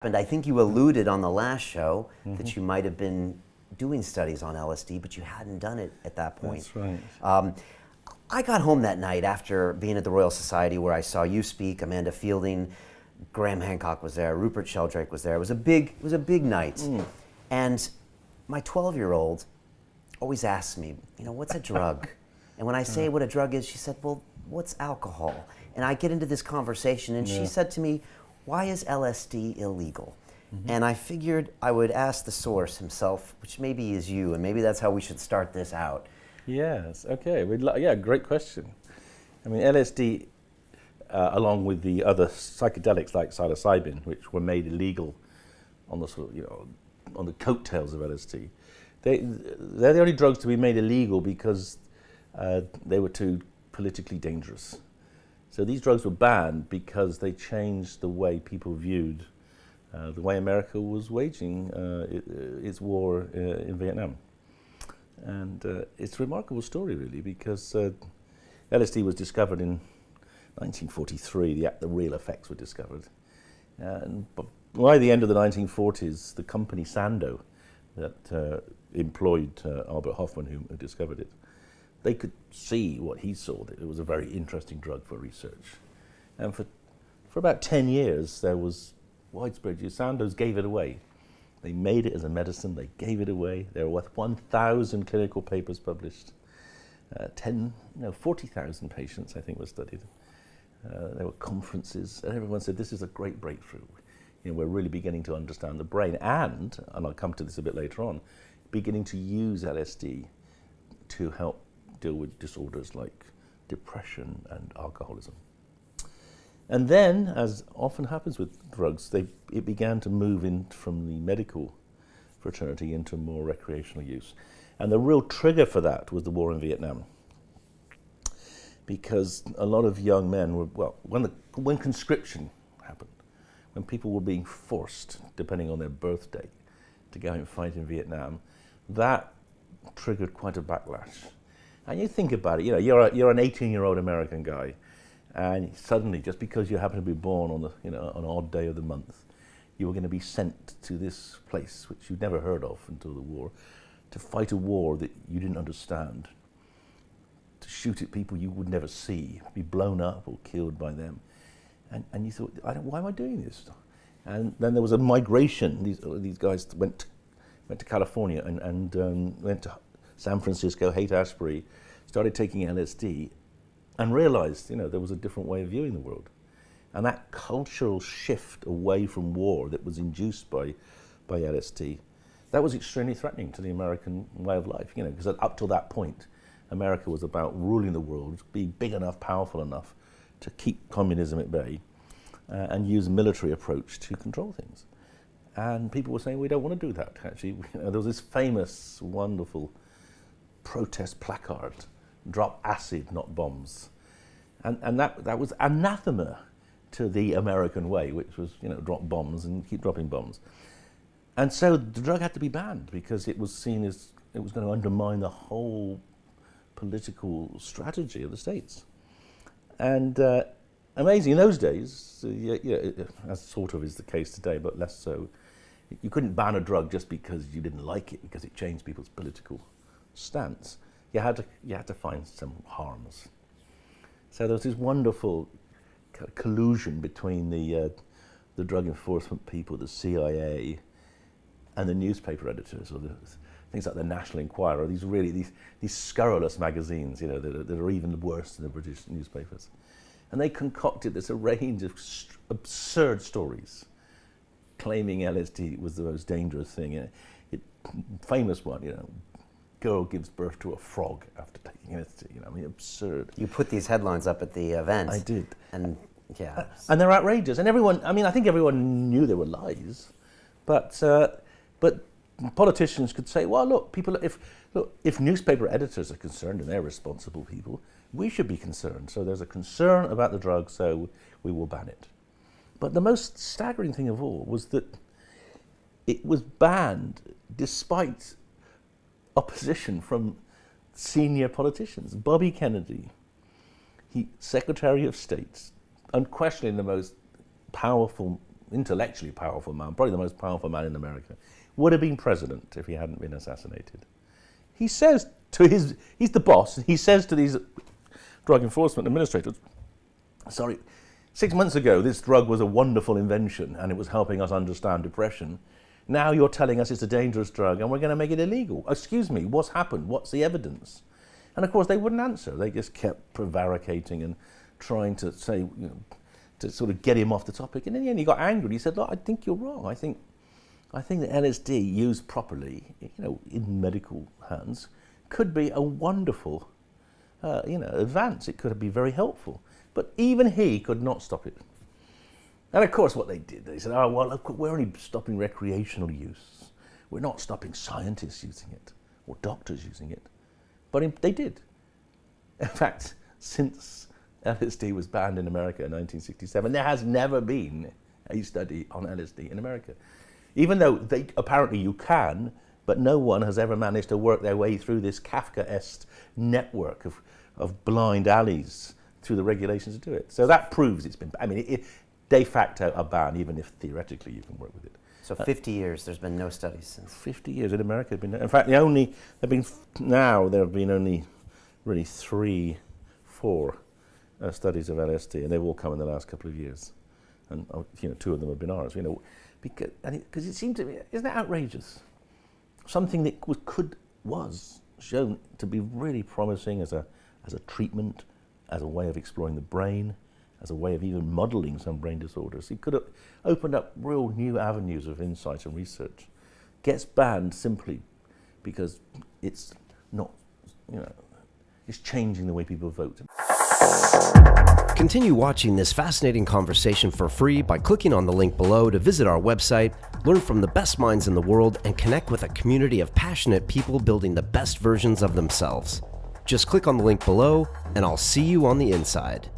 And I think you alluded on the last show that you might have been doing studies on LSD, but you hadn't done it at that point. That's right. I got home that night after being at the Royal Society where I saw you speak, Amanda Fielding, Graham Hancock was there, Rupert Sheldrake was there. It was a big night. And my 12-year-old always asks me, what's a drug? And when I say what a drug is, she said, well, what's alcohol? And I get into this conversation and she said to me, why is LSD illegal? And I figured I would ask the source himself, which maybe is you, and maybe that's how we should start this out. Yes, okay. Great question. I mean, LSD, along with the other psychedelics like psilocybin, which were made illegal on the on the coattails of LSD, they're the only drugs to be made illegal because they were too politically dangerous. So these drugs were banned because they changed the way people viewed the way America was waging its war in Vietnam. And it's a remarkable story, really, because LSD was discovered in 1943. The real effects were discovered. And by the end of the 1940s, the company Sandoz that employed Albert Hofmann, who discovered it, they could see what he saw, that it was a very interesting drug for research. And for about 10 years, there was widespread use. Sandoz gave it away. They made it as a medicine, they gave it away. There were 1,000 clinical papers published. 40,000 patients, I think, were studied. There were conferences, and everyone said, this is a great breakthrough. We're really beginning to understand the brain, and I'll come to this a bit later on, beginning to use LSD to help deal with disorders like depression and alcoholism. And then, as often happens with drugs, it began to move in from the medical fraternity into more recreational use. And the real trigger for that was the war in Vietnam. Because a lot of young men were, when conscription happened, when people were being forced, depending on their birthday, to go and fight in Vietnam, that triggered quite a backlash. And you think about it, you're an 18-year-old American guy, and suddenly, just because you happen to be born on an odd day of the month, you were going to be sent to this place which you'd never heard of until the war, to fight a war that you didn't understand, to shoot at people you would never see, be blown up or killed by them. And you thought, why am I doing this? And then there was a migration. These guys went to California and went to San Francisco, Haight-Ashbury, started taking LSD, and realized, there was a different way of viewing the world. And that cultural shift away from war that was induced by LSD, that was extremely threatening to the American way of life, because up till that point, America was about ruling the world, being big enough, powerful enough to keep communism at bay, and use a military approach to control things. And people were saying, we don't want to do that, actually. There was this famous, wonderful protest placard, drop acid, not bombs. And that was anathema to the American way, which was, drop bombs and keep dropping bombs. And so the drug had to be banned because it was seen as it was going to undermine the whole political strategy of the states. And amazing, in those days, as sort of is the case today, but less so, you couldn't ban a drug just because you didn't like it, because it changed people's political stance. You had to find some harms. So there was this wonderful kind of collusion between the drug enforcement people, the CIA, and the newspaper editors, or the things like the National Enquirer. These scurrilous magazines, that are even worse than the British newspapers, and they concocted this range of absurd stories, claiming LSD was the most dangerous thing. Famous one, girl gives birth to a frog after taking LSD. Absurd. You put these headlines up at the event. I did. And yeah. And they're outrageous. And everyone, I think everyone knew they were lies. But politicians could say, well, look, if newspaper editors are concerned and they're responsible people, we should be concerned. So there's a concern about the drug, so we will ban it. But the most staggering thing of all was that it was banned despite opposition from senior politicians. Bobby Kennedy, Secretary of State, unquestionably the most powerful intellectually powerful man, probably the most powerful man in America, would have been president if he hadn't been assassinated. He says to he's the boss, he says to these drug enforcement administrators, sorry, 6 months ago this drug was a wonderful invention and it was helping us understand depression. Now you're telling us it's a dangerous drug and we're going to make it illegal. Excuse me, what's happened? What's the evidence? And of course they wouldn't answer. They just kept prevaricating and trying to say, to sort of get him off the topic. And in the end he got angry. He said, look, I think you're wrong. I think that LSD used properly, in medical hands, could be a wonderful, advance. It could be very helpful. But even he could not stop it. And of course what they did, they said, oh, well, look, we're only stopping recreational use. We're not stopping scientists using it or doctors using it. But they did. In fact, since LSD was banned in America in 1967, there has never been a study on LSD in America. Even though apparently you can, but no one has ever managed to work their way through this Kafkaesque network of blind alleys through the regulations to do it. So that proves it's been, de facto a ban, even if theoretically you can work with it. So 50 years, there's been no studies since. 50 years in America have been, in fact, there have been only really 3-4 studies of LSD, and they've all come in the last couple of years. And 2 of them have been ours, because it seemed to me, isn't that outrageous? Something that was shown to be really promising as a treatment, as a way of exploring the brain, as a way of even modelling some brain disorders. It could have opened up real new avenues of insight and research. Gets banned simply because it's not, it's changing the way people vote. Continue watching this fascinating conversation for free by clicking on the link below to visit our website, learn from the best minds in the world, and connect with a community of passionate people building the best versions of themselves. Just click on the link below, and I'll see you on the inside.